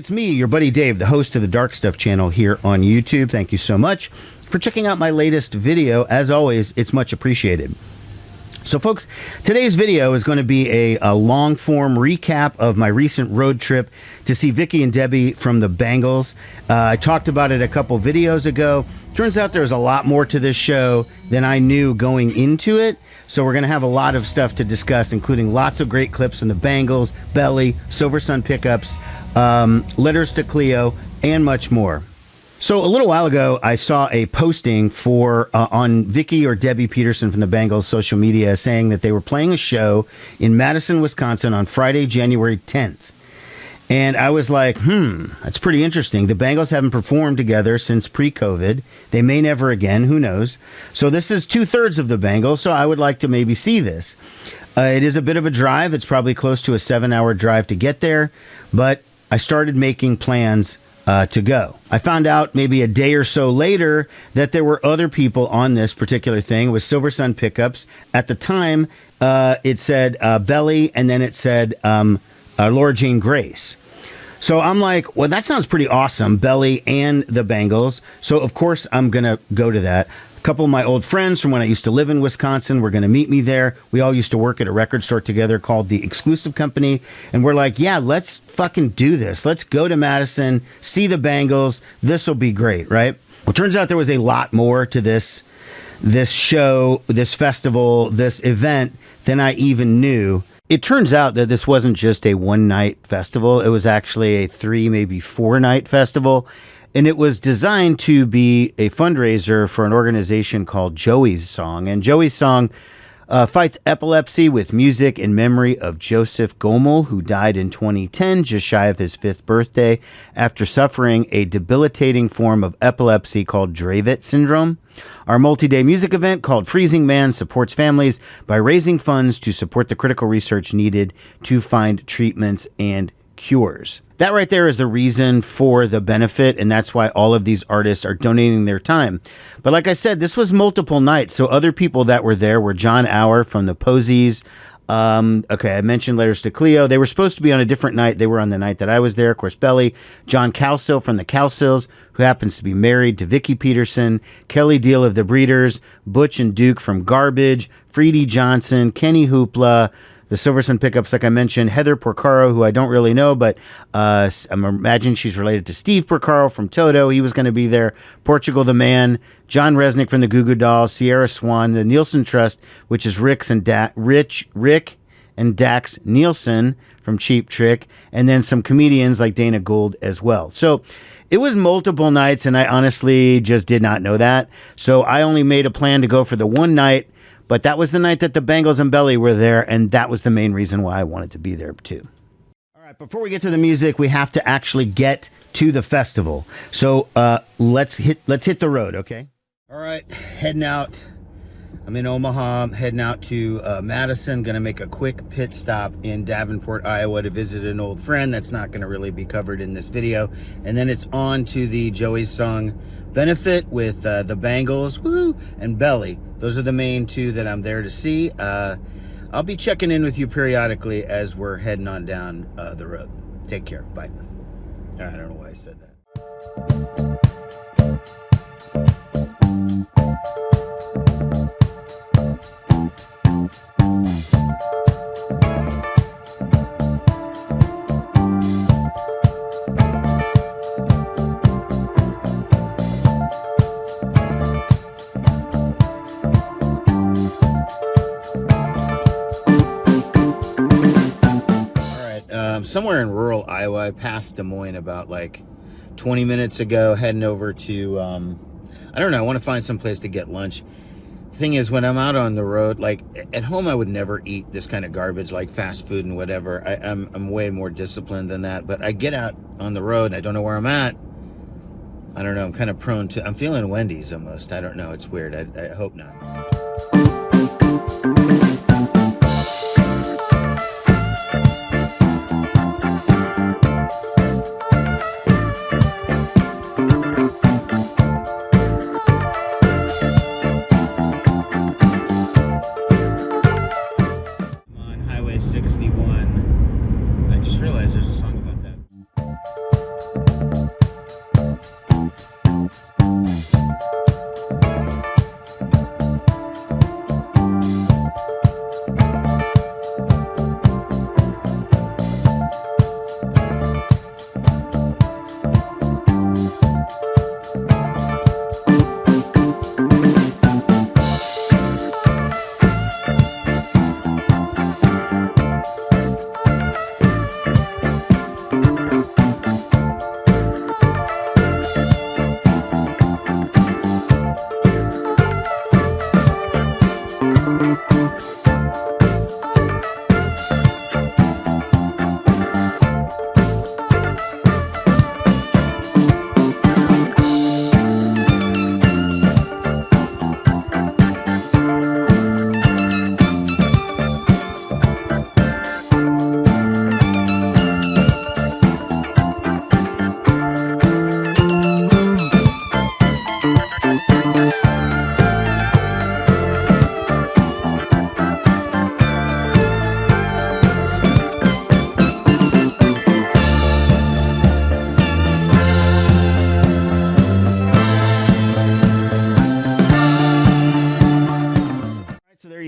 it's me, your buddy Dave, the host of the Dark Stuff channel here on YouTube. Thank you so much for checking out my latest video. As always, it's much appreciated. So folks, today's video is going to be a long-form recap of my recent road trip to see Vicki and Debbi from the Bangles. I talked about it a couple videos ago. Turns out there's a lot more to this show than I knew going into it. So we're going to have a lot of stuff to discuss, including lots of great clips from the Bangles, Belly, Silversun Pickups, letters to Cleo, and much more. So a little while ago, I saw a posting for on Vicki or Debbi Peterson from the Bangles social media saying that they were playing a show in Madison, Wisconsin on Friday, January 10th. And I was like, that's pretty interesting. The Bangles haven't performed together since pre-COVID. They may never again. Who knows? So this is 2/3 of the Bangles, so I would like to maybe see this. It is a bit of a drive. It's probably close to a 7-hour drive to get there, but I started making plans to go. I found out maybe a day or so later that there were other people on this particular thing. It was Silversun Pickups. At the time, it said Belly, and then it said Laura Jane Grace. So I'm like, well, that sounds pretty awesome, Belly and the Bangles. So of course I'm gonna go to that. A couple of my old friends from when I used to live in Wisconsin were gonna meet me there. We all used to work at a record store together called The Exclusive Company. And we're like, yeah, let's fucking do this. Let's go to Madison, see the Bangles. This will be great, right? Well, turns out there was a lot more to this show, this festival, this event than I even knew. It turns out that this wasn't just a one-night festival. It was actually a 3, maybe 4-night festival. And it was designed to be a fundraiser for an organization called Joey's Song. And Joey's Song fights epilepsy with music in memory of Joseph Gomel, who died in 2010, just shy of his 5th birthday, after suffering a debilitating form of epilepsy called Dravet syndrome. Our multi-day music event called Freezing Man supports families by raising funds to support the critical research needed to find treatments and cures. That right there is the reason for the benefit, and that's why all of these artists are donating their time. But like I said, this was multiple nights, so other people that were there were John Auer from the Posies. Okay, I mentioned Letters to Cleo. They were supposed to be on a different night. They were on the night that I was there. Of course, Belly, John Calsill from the Calsills, who happens to be married to Vicki Peterson, Kelly Deal of the Breeders, Butch and Duke from Garbage, Freedy Johnson, Kenny Hoopla, the Silversun Pickups, like I mentioned, Heather Porcaro, who I don't really know, but I imagine she's related to Steve Porcaro from Toto. He was going to be there. Portugal the Man, John Resnick from the Goo Goo Dolls, Sierra Swan, the Nielsen Trust, which is Rick and Dax Nielsen from Cheap Trick, and then some comedians like Dana Gould as well. So it was multiple nights, and I honestly just did not know that. So I only made a plan to go for the one night. But that was the night that the Bangles and Belly were there, and that was the main reason why I wanted to be there too. All right, before we get to the music, we have to actually get to the festival. So let's hit the road, okay? All right, heading out. I'm in Omaha. I'm heading out to Madison. Going to make a quick pit stop in Davenport, Iowa to visit an old friend. That's not going to really be covered in this video. And then it's on to the Joey's Song benefit with the Bangles, woo, and Belly. Those are the main two that I'm there to see. I'll be checking in with you periodically as we're heading on down the road. Take care. Bye. I don't know why I said that. Somewhere in rural Iowa. I passed Des Moines about like 20 minutes ago, heading over to, I don't know, I want to find some place to get lunch. The thing is, when I'm out on the road, like at home, I would never eat this kind of garbage like fast food and whatever. I'm way more disciplined than that, but I get out on the road and I don't know where I'm at. I don't know, I'm kind of prone to, I'm feeling Wendy's almost. I don't know, it's weird. I hope not. On Highway 61. I just realized there's a song about that.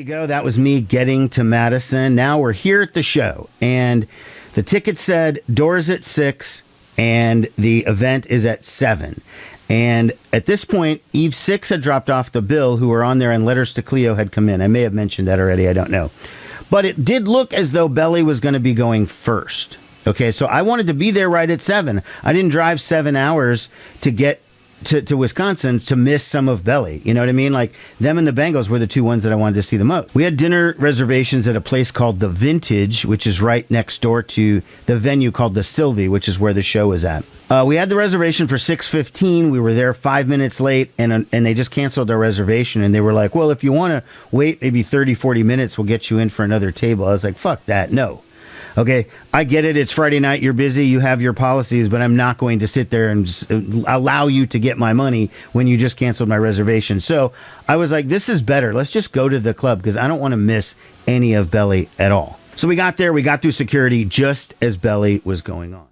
go. That was me getting to Madison. Now we're here at the show, and the ticket said doors at 6, and the event is at 7. And at this point, Eve 6 had dropped off the bill, who were on there, and Letters to Cleo had come in. I may have mentioned that already. I don't know. But it did look as though Belly was going to be going first. Okay, so I wanted to be there right at 7. I didn't drive 7 hours to get to Wisconsin to miss some of Belly. You know what I mean? Like, them and the Bangles were the two ones that I wanted to see the most. We had dinner reservations at a place called The Vintage, which is right next door to the venue called the Sylvie, which is where the show is at. We had the reservation for 6:15. We were there 5 minutes late, and they just canceled our reservation. And they were like, well, if you want to wait maybe 30, 40 minutes, we'll get you in for another table. I was like, fuck that. No. Okay, I get it. It's Friday night. You're busy. You have your policies, but I'm not going to sit there and just allow you to get my money when you just canceled my reservation. So I was like, this is better. Let's just go to the club because I don't want to miss any of Belly at all. So we got there. We got through security just as Belly was going on.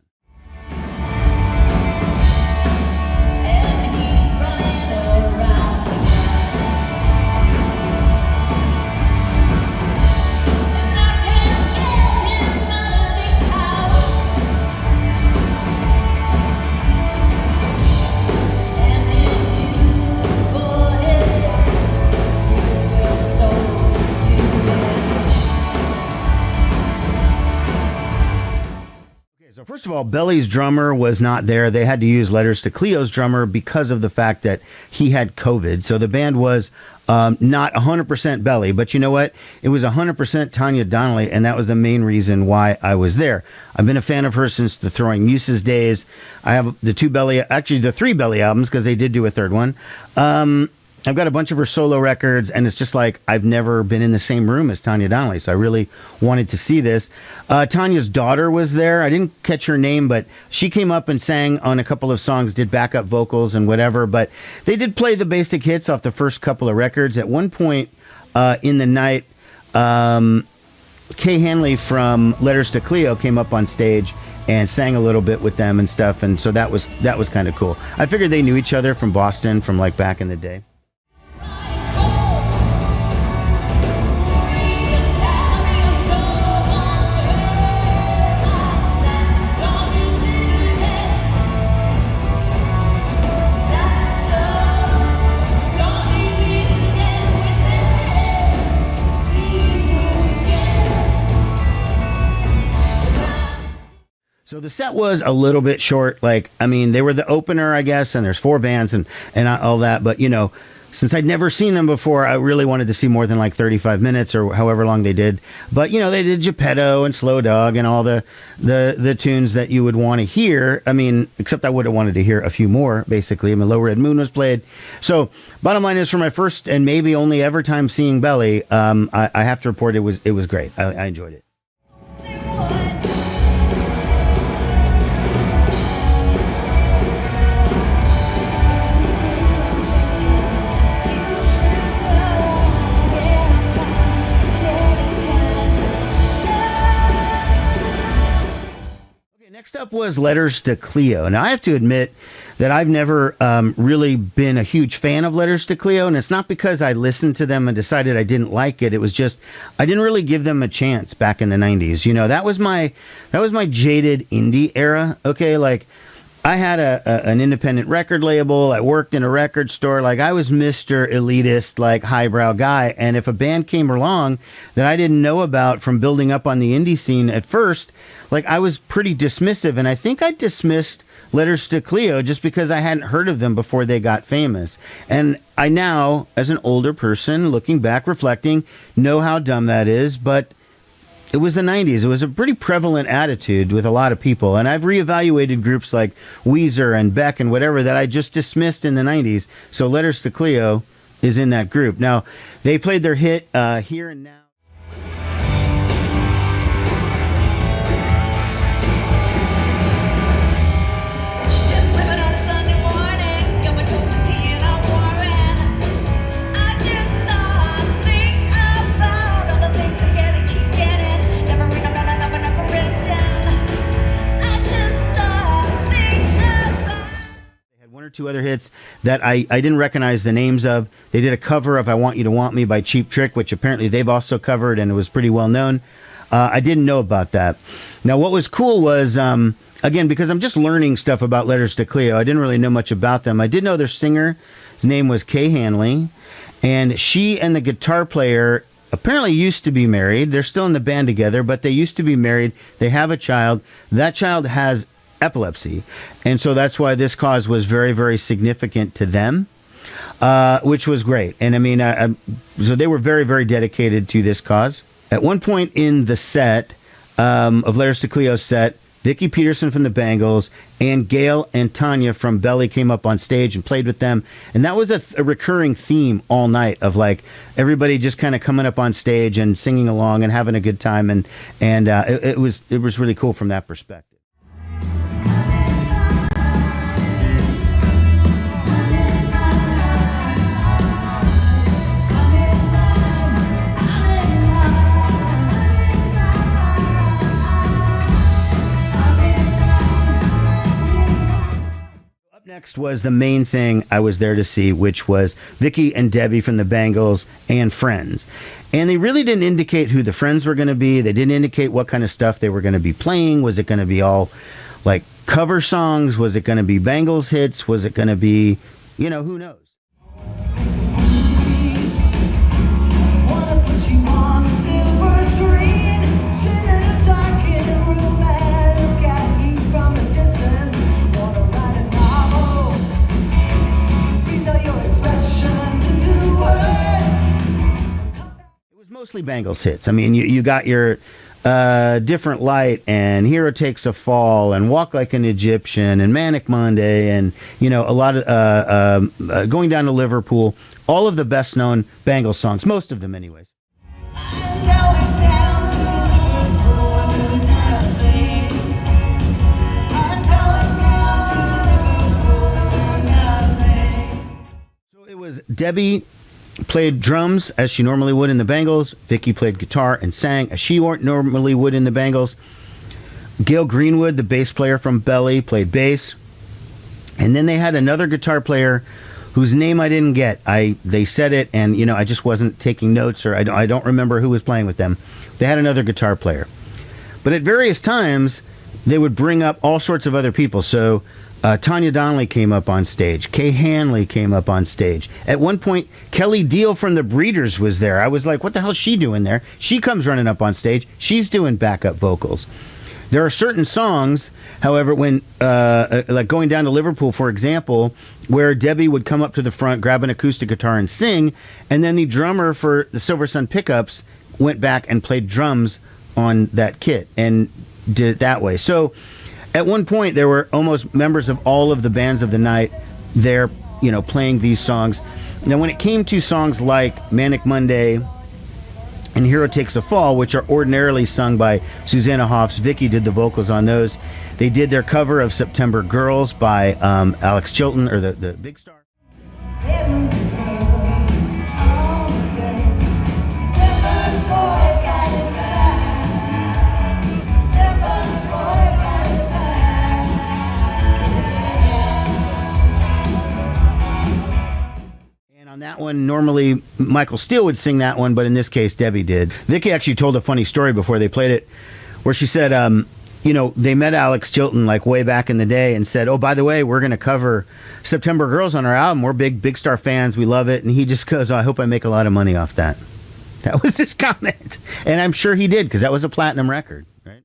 So first of all, Belly's drummer was not there. They had to use Letters to Cleo's drummer because of the fact that he had COVID. So the band was not 100% Belly, but you know what? It was 100% Tanya Donnelly, and that was the main reason why I was there. I've been a fan of her since the Throwing Muses days. I have the 3 Belly albums because they did do a third one. I've got a bunch of her solo records, and it's just like I've never been in the same room as Tanya Donnelly, so I really wanted to see this. Tanya's daughter was there. I didn't catch her name, but she came up and sang on a couple of songs, did backup vocals and whatever, but they did play the basic hits off the first couple of records. At one point in the night, Kay Hanley from Letters to Cleo came up on stage and sang a little bit with them and stuff, and so that was kind of cool. I figured they knew each other from Boston, from like back in the day. So the set was a little bit short. Like, I mean, they were the opener, I guess, and there's 4 bands and all that. But, you know, since I'd never seen them before, I really wanted to see more than like 35 minutes or however long they did. But, you know, they did Geppetto and Slow Dog and all the tunes that you would want to hear. I mean, except I would have wanted to hear a few more, basically. I mean, Low Red Moon was played. So bottom line is, for my first and maybe only ever time seeing Belly, I have to report it was great. I enjoyed it. Next up was Letters to Cleo. Now, I have to admit that I've never really been a huge fan of Letters to Cleo, and it's not because I listened to them and decided I didn't like it. It was just I didn't really give them a chance back in the 90s. You know, that was my jaded indie era. Okay, like, I had an independent record label. I worked in a record store. Like, I was Mr. Elitist, like, highbrow guy. And if a band came along that I didn't know about from building up on the indie scene at first, like, I was pretty dismissive. And I think I dismissed Letters to Cleo just because I hadn't heard of them before they got famous. And I now, as an older person, looking back, reflecting, know how dumb that is. But it was the 90s. It was a pretty prevalent attitude with a lot of people. And I've reevaluated groups like Weezer and Beck and whatever that I just dismissed in the 90s. So Letters to Cleo is in that group. Now, they played their hit Here and Now. two other hits that I didn't recognize the names of. They did a cover of I Want You to Want Me by Cheap Trick, which apparently they've also covered, and it was pretty well known. I didn't know about that. Now, what was cool was, again, because I'm just learning stuff about Letters to Cleo, I didn't really know much about them. I did know their singer, his name was Kay Hanley, and she and the guitar player apparently used to be married. They're still in the band together, but they used to be married. They have a child. That child has epilepsy, and so that's why this cause was very, very significant to them, which was great. And I mean, so they were very, very dedicated to this cause. At one point in the set of Letters to Cleo's set, Vicki Peterson from the Bangles and Gail and Tanya from Belly came up on stage and played with them. And that was a recurring theme all night of like everybody just kind of coming up on stage and singing along and having a good time. And it was really cool from that perspective. Next was the main thing I was there to see, which was Vicki and Debbi from the Bangles and Friends. And they really didn't indicate who the friends were going to be. They didn't indicate what kind of stuff they were going to be playing. Was it going to be all like cover songs? Was it going to be Bangles hits? Was it going to be, who knows? Mostly Bangles hits. I mean, you got your Different Light and Hero Takes a Fall and Walk Like an Egyptian and Manic Monday and, a lot of Going Down to Liverpool, all of the best known Bangles songs, most of them anyways. So it was Debbi played drums as she normally would in the Bangles. Vicki played guitar and sang as she normally would in the Bangles. Gail Greenwood, the bass player from Belly, played bass. And then they had another guitar player whose name I didn't get. They said it, and I just wasn't taking notes, or I don't remember who was playing with them. They had another guitar player. But at various times, they would bring up all sorts of other people. So Tanya Donnelly came up on stage. Kay Hanley came up on stage. At one point, Kelly Deal from the Breeders was there. I was like, what the hell is she doing there? She comes running up on stage. She's doing backup vocals. There are certain songs, however, when like Going Down to Liverpool, for example, where Debbi would come up to the front, grab an acoustic guitar and sing, and then the drummer for the Silversun Pickups went back and played drums on that kit and did it that way. So at one point, there were almost members of all of the bands of the night there, playing these songs. Now, when it came to songs like Manic Monday and Hero Takes a Fall, which are ordinarily sung by Susanna Hoffs, Vicki did the vocals on those. They did their cover of September Girls by Alex Chilton, or the Big Star. On that one, normally Michael Steele would sing that one, but in this case, Debbi did. Vicki actually told a funny story before they played it, where she said, they met Alex Chilton like way back in the day and said, oh, by the way, we're going to cover September Girls on our album. We're Big Star fans. We love it. And he just goes, oh, I hope I make a lot of money off that. That was his comment. And I'm sure he did, because that was a platinum record, right?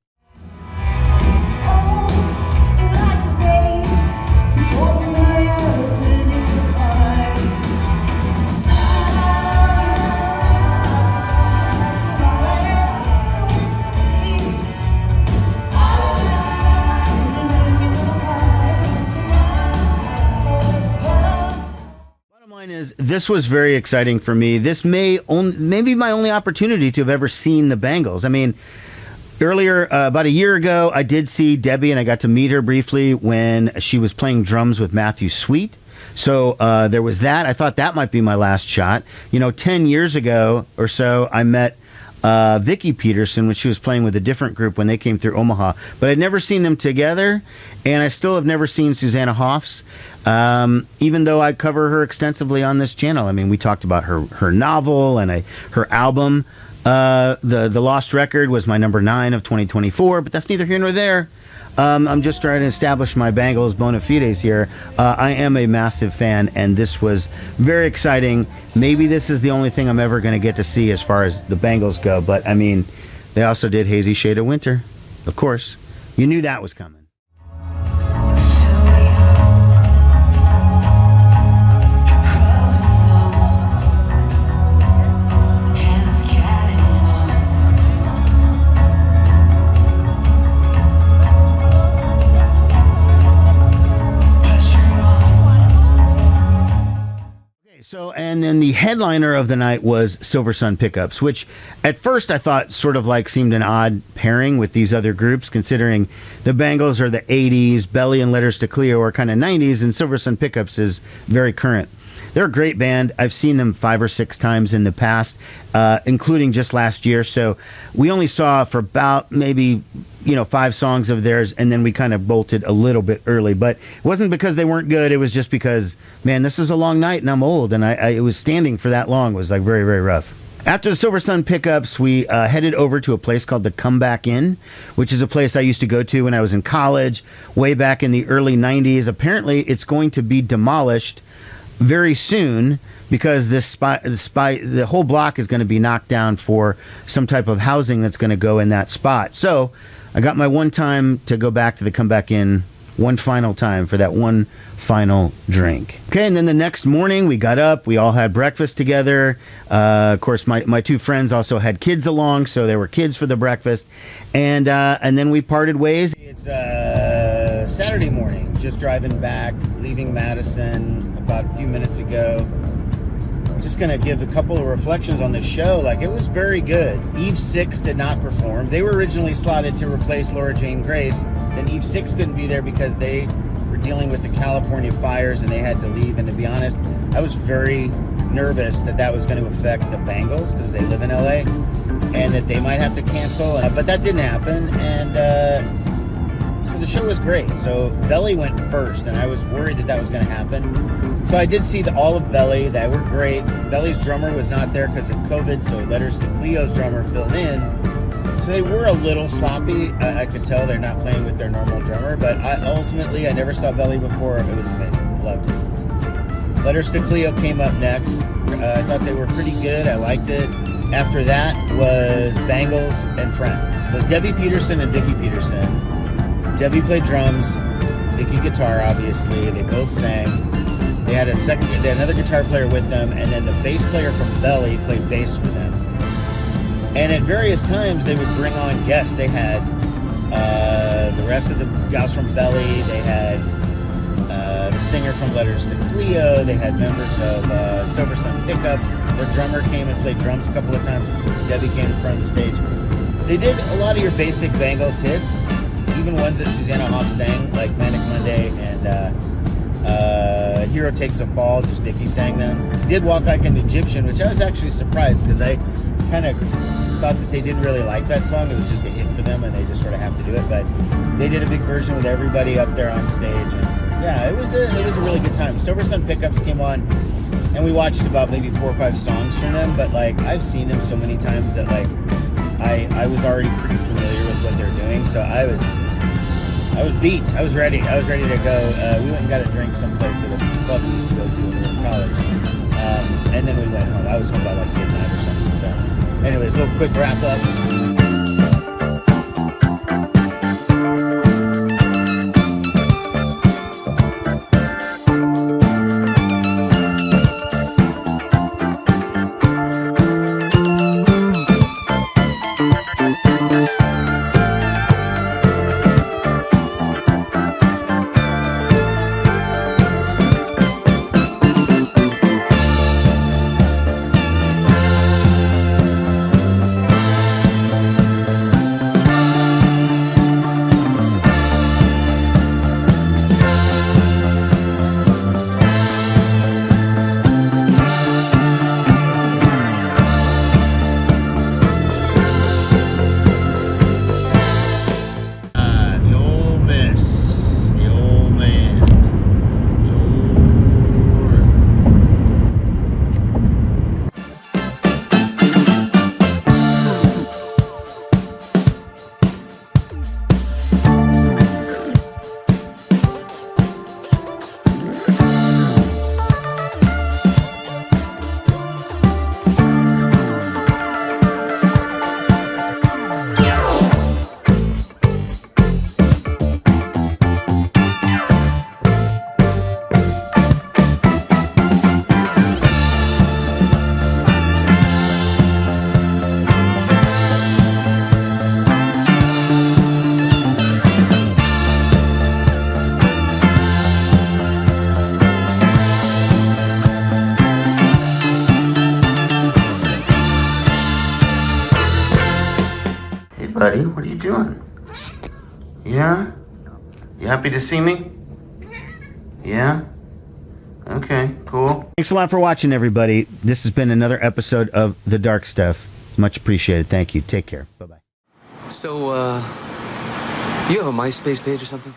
Is this was very exciting for me. This may be my only opportunity to have ever seen the Bangles. I mean, earlier, about a year ago, I did see Debbi, and I got to meet her briefly when she was playing drums with Matthew Sweet. So there was that. I thought that might be my last shot. 10 years ago or so, I met Vicki Peterson when she was playing with a different group when they came through Omaha. But I'd never seen them together, and I still have never seen Susanna Hoffs, even though I cover her extensively on this channel. I mean, we talked about her novel and her album. The Lost Record was my number 9 of 2024, but that's neither here nor there. I'm just trying to establish my Bangles bona fides here. I am a massive fan, and this was very exciting. Maybe this is the only thing I'm ever going to get to see as far as the Bangles go, but I mean, they also did Hazy Shade of Winter. Of course, you knew that was coming. So, and then the headliner of the night was Silversun Pickups, which at first I thought sort of like seemed an odd pairing with these other groups, considering the Bangles are the 80s, Belly and Letters to Cleo are kind of 90s, and Silversun Pickups is very current. They're a great band. I've seen them 5 or 6 times in the past, including just last year. So we only saw for about maybe 5 songs of theirs, and then we kind of bolted a little bit early. But it wasn't because they weren't good. It was just because, man, this was a long night, and I'm old, and it was standing for that long was like very, very rough. After the Silversun Pickups, we headed over to a place called the Comeback Inn, which is a place I used to go to when I was in college, way back in the early 90s. Apparently, it's going to be demolished very soon because the whole block is going to be knocked down for some type of housing that's going to go in that spot. So I got my one time to go back to the Comeback Inn one final time for that one final drink. Okay, and then the next morning we got up, we all had breakfast together. Of course, my 2 friends also had kids along, so there were kids for the breakfast. And then we parted ways. It's Saturday morning, just driving back, leaving Madison about a few minutes ago. Just going to give a couple of reflections on the show. Like, it was very good. Eve 6 did not perform. They were originally slotted to replace Laura Jane Grace. Then Eve 6 couldn't be there because they were dealing with the California fires and they had to leave. And to be honest, I was very nervous that was going to affect the Bangles because they live in LA and that they might have to cancel. But that didn't happen. And so the show was great. So Belly went first, and I was worried that was going to happen. So I did see all of Belly. They were great. Belly's drummer was not there because of COVID, so Letters to Cleo's drummer filled in. So they were a little sloppy. I could tell they're not playing with their normal drummer, but ultimately, I never saw Belly before. It was amazing. Loved it. Letters to Cleo came up next. I thought they were pretty good. I liked it. After that was Bangles and Friends. So it was Debbie Peterson and Vicki Peterson. Debbie played drums, Vicki guitar, obviously. They both sang. They had another guitar player with them, and then the bass player from Belly played bass for them. And at various times, they would bring on guests. They had the rest of the gals from Belly. They had the singer from Letters to Cleo. They had members of Silversun Pickups. Their drummer came and played drums a couple of times. Debbie came in front of the stage. They did a lot of your basic Bangles hits, even ones that Susanna Hoff sang, like Manic Monday and Hero Takes a Fall. Just Vicki sang them. Did Walk Like an Egyptian, which I was actually surprised because I kind of thought that they didn't really like that song. It was just a hit for them and they just sort of have to do it. But they did a big version with everybody up there on stage. And yeah, it was a really good time. Silversun Pickups came on and we watched about maybe 4 or 5 songs from them. But like, I've seen them so many times that like I was already pretty familiar with what they're doing. So I was beat. I was ready. I was ready to go. We went and got a drink someplace at a club we used to go to when we were in college. And then we went home. I was home by like midnight or something. So anyways, a little quick wrap up. buddy. What are you doing? Yeah? You happy to see me? Yeah? Okay, cool. Thanks a lot for watching, everybody. This has been another episode of The Dark Stuff. Much appreciated. Thank you. Take care. Bye-bye. So, you have a MySpace page or something?